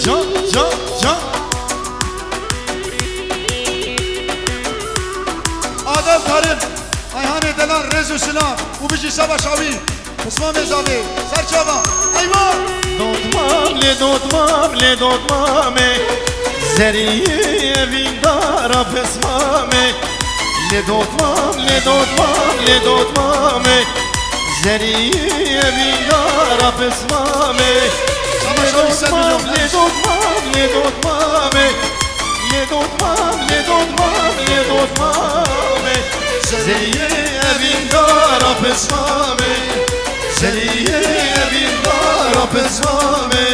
جان جان جان آدم کارم ایهان دلان رز و سلام و بجی سبا شاوی اسمام ازاوی سرچاوا ایوان دودمام لدودمامه زریه ویندارا پسمامه لدودمامه زریه ویندارا پسمامه لدودمامه زریه ویندارا پسمامه زریه ویندارا پسمامه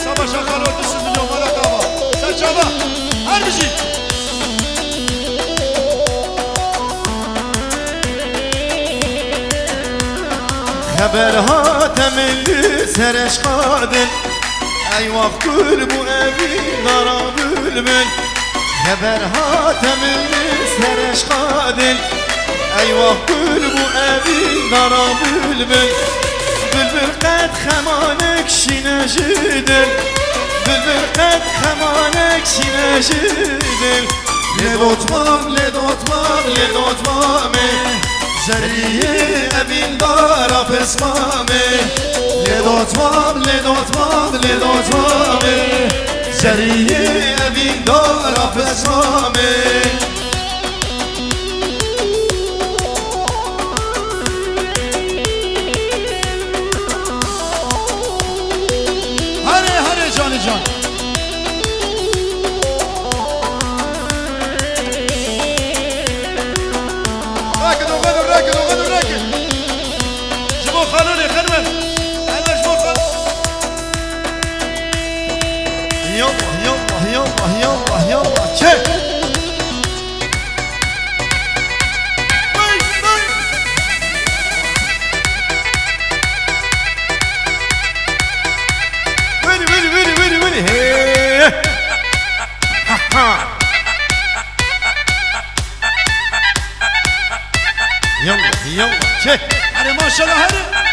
سبا شاخالو دست میلیون مالا داوا سرچاوا هر بجی خبرها تملی سرش قادن ای وقت گل بو اوی دارا بلبل خبرها تملی سرش قادن ای وقت گل بو اوی دارا بلبل بلبل قد خمانک شینه جدل بلبل قد خمانک شینه جدل لدودمامه زریه اوین دارا پسمامه لدودمامه زریه اوین دارا پسمامه هره جان جان راكد جبو خالوني خدمت انا جبو خال يلا تشيك ويلي هي يلا تشيك هره ما شاء الله هره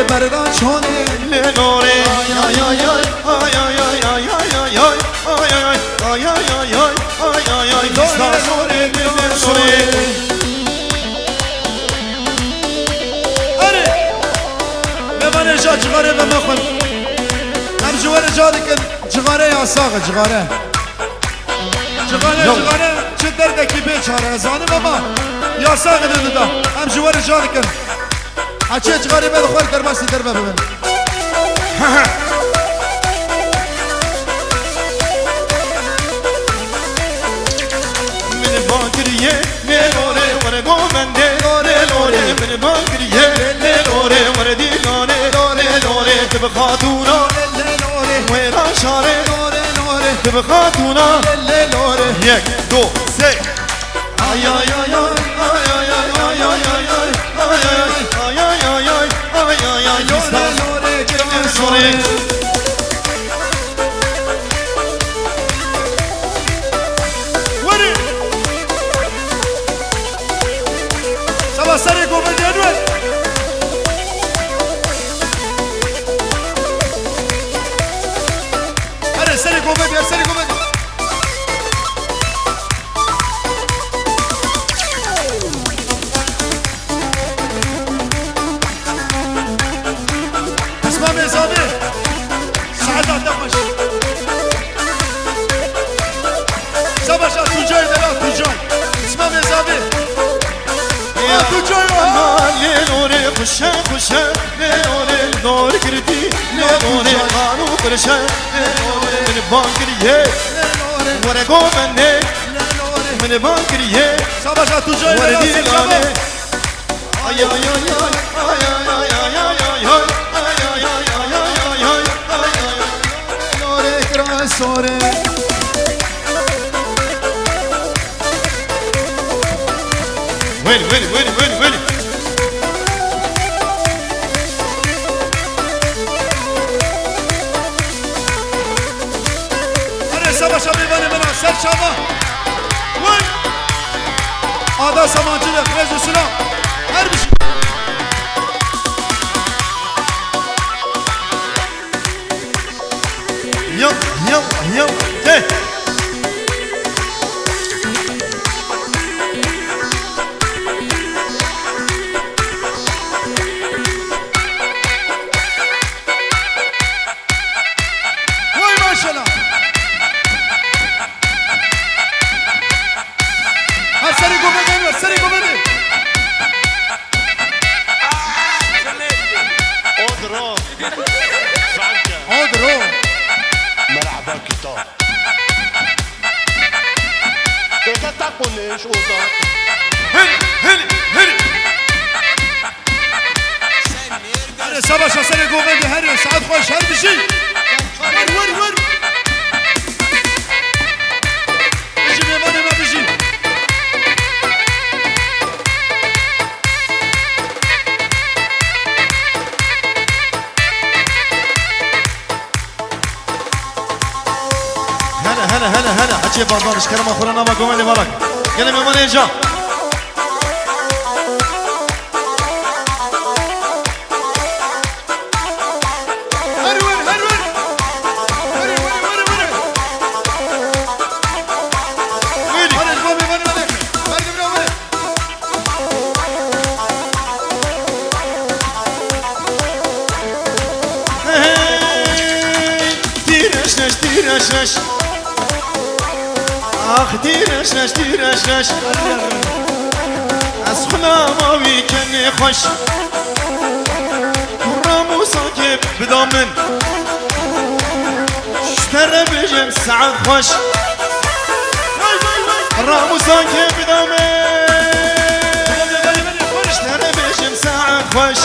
بردان شونه لبنه جا جغاره بمخون هر جواره جاری کن جغاره یا ساقه جغاره چه دردکی بیچاره زانه بابا یا ساقه دیده دا هم جواره جاری کن اچه جغاره بده خور کرماسی در ببین من باکریه لوره ور گومنده لوره من باکریه لوره ور دیگانه لوره تب خاتونا ویرا شاره تب خاتونا یک دو سه آی آی آی آی آی آی آی سری گوبه دیانوه هره سری گوبه دیار سری گوبه دیار اسمام ازاده سعادت دقمش سباشا تو جای دلا تو جای اسمام ازاده تو جای لوره خوشه لوره دور کردی لوره خانو کرشه من بانکریه وره گومنده من بانکریه سباشا تو جای دلا دیگانه آی آی آی لوره کران سوره ويلي ويلي ويلي ويلي ويلي أنا سبا شبي بني منا سر شابا وين آدا سمانجيلة رجل سلام هر بشي يلا يلا يلا ايه وين ما شاء الله هر سري قومي سري قومي اضرب زعنكة عودرو مرحبا كتاب اذا تقوليش اوضاع هلي هلي هلي أنا سبا شسري قومي هر سعد خوش هر بشي ور بشي بيماني ما بشي هلا حجي بردارش كلام اخونا نابا قوم اللي برك كلمة من يجا تيرش آخ تيرش از خلا ماوی کنی خوش رامو ساکب بدامن شتر بجم سعد خوش رامو ساکب بدامن شتر بجم سعد خوش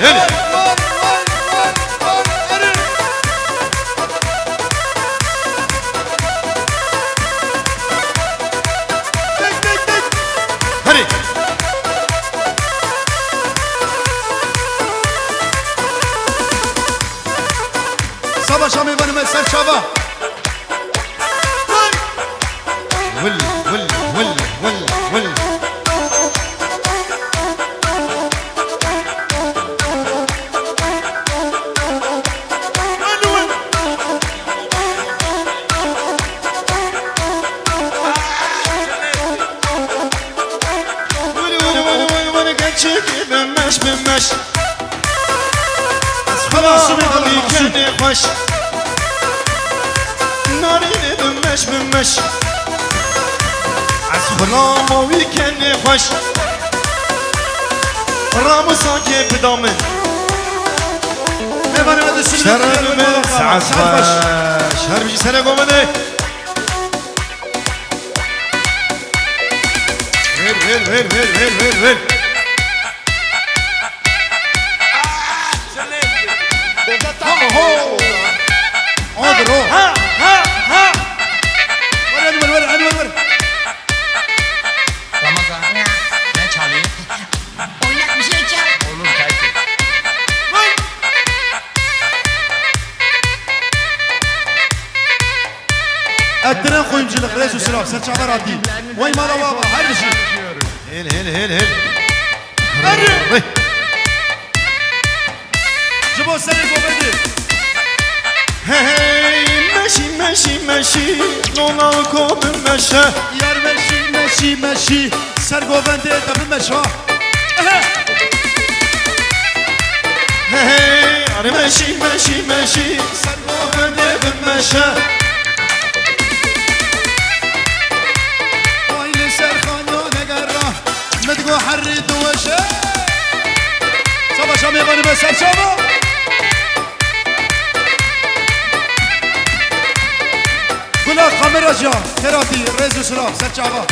هل سبا شامي بني مسر شابا ول بمش خلاص ماوي كني خوش نارين بمش از خلا ماوی کنی خوش رامو ساکه بدامن بيماني ما دشي شرم سعد خوش هر بيجي سنة قومني هل اذا تقوليش اوضاع عودرو ها ور Ramazan, ne çalayım? Oynak bir şey çal. Olur belki. الترين خويم جلك ريز وسلاف سر شعبر عدي وين مالا بابا هر بشي هل هري جبو سري قومي هی مشی نونا کو بمشه يار مشي سر قومي دب مشا هی آره مشی سر گوهنده بمشه وين سر خانو نقرا مدقو حريت وشا صبا شامي غني مسر شابا قولا خمر رجا كراتي ريز وسلاف سر شعبا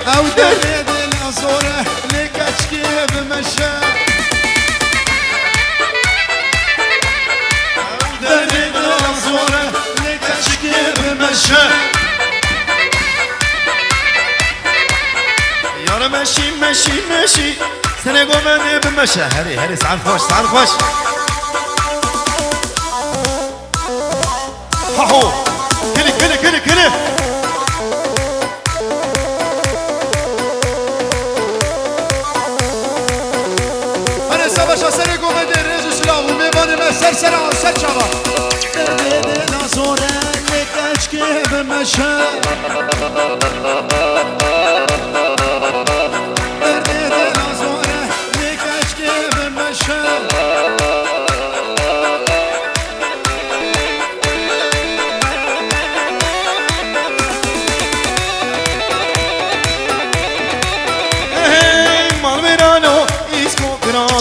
او دريد الأصورة لك اشكي بمشى دريد الأصورة لك اشكي مشي سنة قومني بمشى هري سعال خوش هاهو كلي أنا سبا شاسري قومي دي ريزو سلام وميباني ما سر شابا دردي نازوره لكاشكي بمشى دردي نازوره لكاشكي بمشى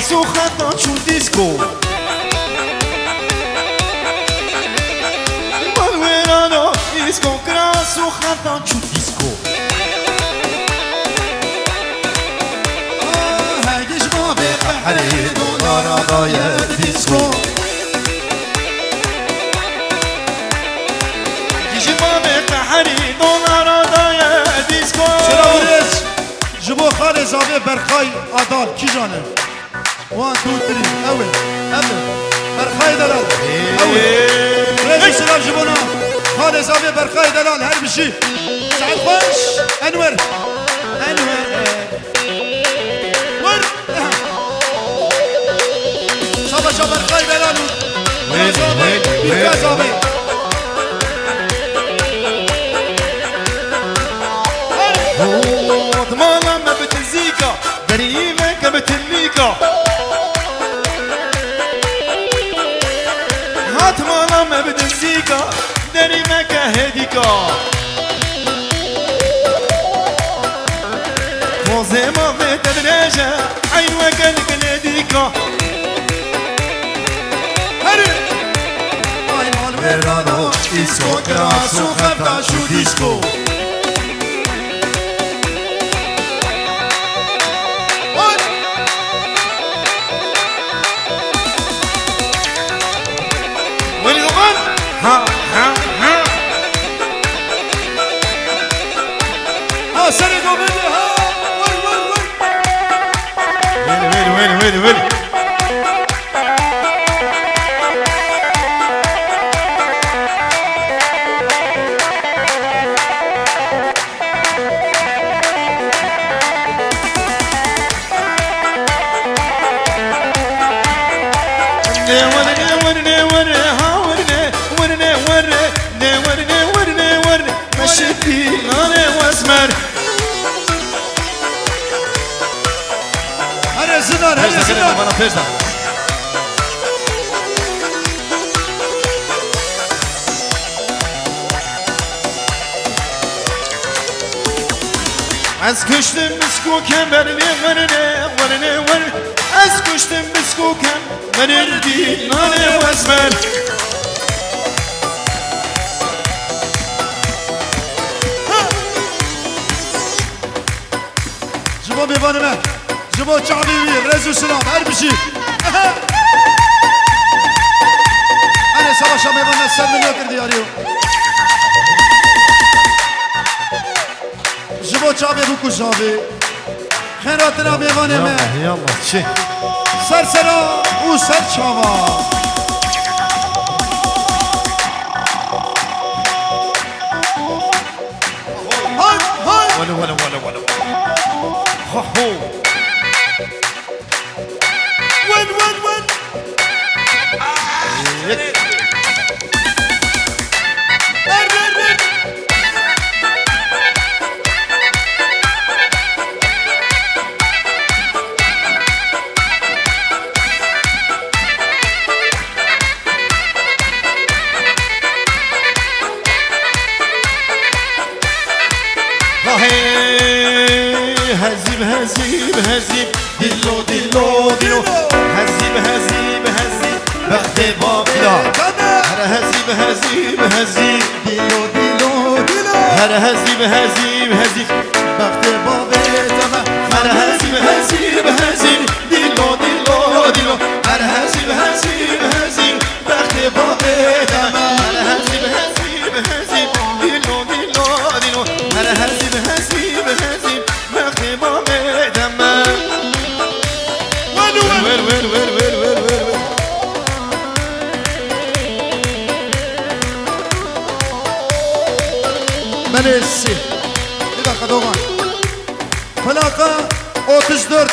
Su خطا شو ديسكو Malverano disco grasso خطا شو ديسكو هايش ما بحري دولار ضايع ديسكو يجي ما بحري دولار ضايع ديسكو سلاوريز جبو خالي زاوية برخاي عدال كي جانه 1 2 3 اول برخاي دلال اول ريزو سلام جبونا خالي زاوية برخاي دلال هر بشي سعد خوش انور شابا برخاي دلال وين ضمانة ما بتزيكا غريبة كبتليكا هات مالا ما بتزيكا غريبة كهديكا فوزي ما بتدرجة عين وكلك نديكا هري اي مال verano disco grasso خفتا شو ديسكو وين الغن ها سرقوا مني ها وين مشيتي انا واسمر هري زنان انا فيجدا از کشتم بسکوکم ورنه از کشتم بسکوکم ورنه نانه واسمر جبو بيباني ما جبو شعبي وير رزو سلام هر بشي انا سبا شعبي بنا سر من يوكر دياريو جبو شعبي بوكو شعبي خيراتنا بيباني ما يلا شي سر سرا و سر شعبا ولا هو وين هزيب ديلو هزيب بختي بابلا هر هزيب ديلو هر هزيب بختي بابلا هر هزيب ديلو هر هزيب بختي بابلا هر هزيب ديلو هر هزيب بختي بابلا بله سی bir dakika Doğan plaka 34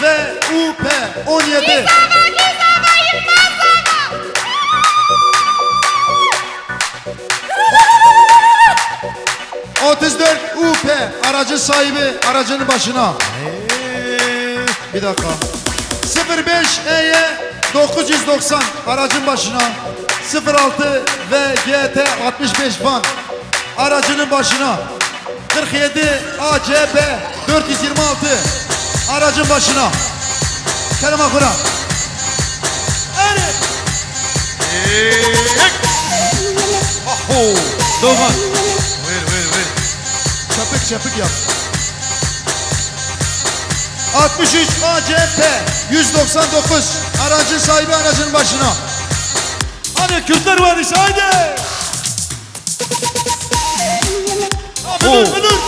ve UP 17 34 UP aracı sahibi aracının başına. Bir dakika. 05 EY 990 aracın başına. 06 ve GT 65 van aracının başına. 47 ACP 426 aracın başına. Kelime Kur'an. Aho. Doğan. Ver. Çapık yap. 63 ACP 199 aracın sahibi aracın başına. Hadi Kürtler varmış haydi. Müdür.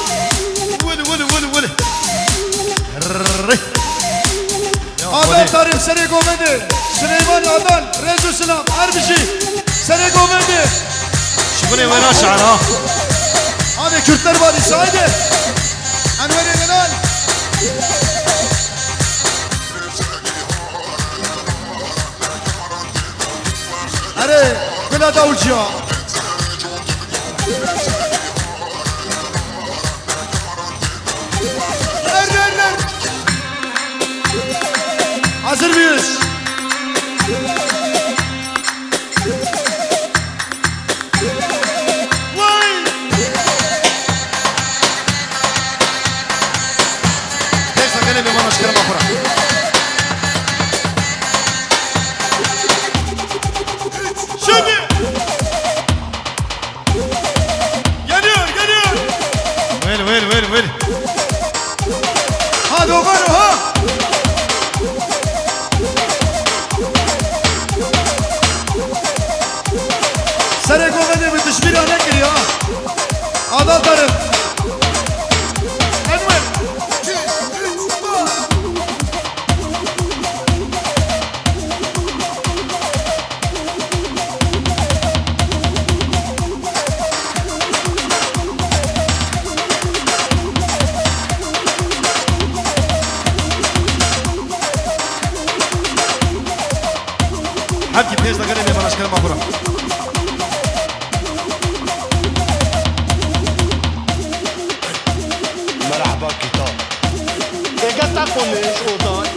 Veli. Adal Tarif seni govedi. Süleyman Adal Rezu Sınav Erbişi seni govedi. شوفوني وين اشعر ها. Hadi Kürtler varmış haydi. Enver Elal. Hadi Kula Davulcu. Ver. Hazır mıyız? Vay! Teyze gelin bir bana çıkarma bura. Şimdi! Geliyor! Veli. Hadi Okan ha! Sene govedi müthiş bir örnek geliyor ha! Adal Tarif! Enver! حبكي تيزا gelin bir bana çıkarma bura. مرحبا كتاب اجا تاكونش اوضاي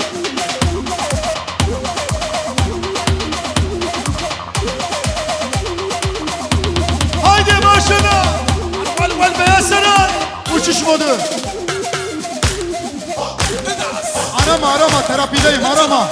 Haydi başına! Vel beyazına! Uçuş modu! Arama terapideyim arama!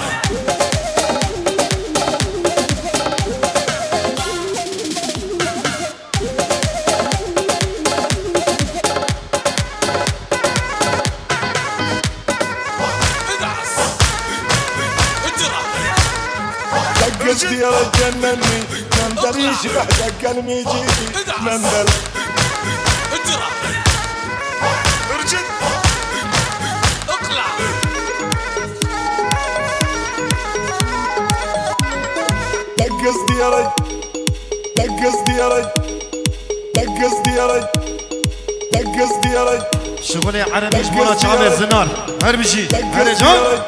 دقس ديار تجنني مندل يشبح دق الميجيدي مندل ارجد اقلع دقس ديار شغلي عربي جبونا شعبي زنار هربشي هرجان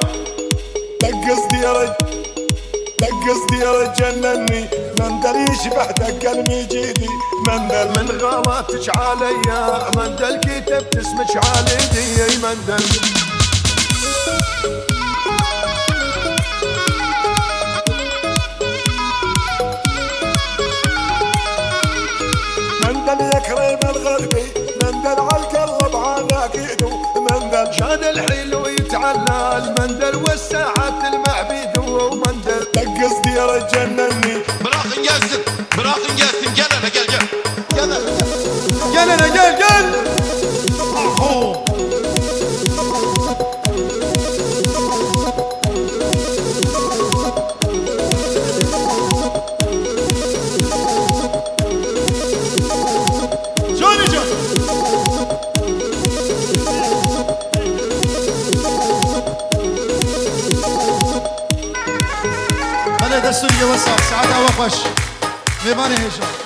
دقس ديار جنني مندل يشبح دق الميجيدي مندل من غلطش عليا مندل كتبت اسمك عليدي مندل مندل يا كريم الغربي مندل عالقلب عناقيده مندل شان الحلو يتعلى المندل والساعات المعبيد ومندل دقس ديار تجنني bırakın gelsin gel hele gel Gel hele gel! Aho! Can! هلا دستور يوسع سعادة وقش ميباني هيشو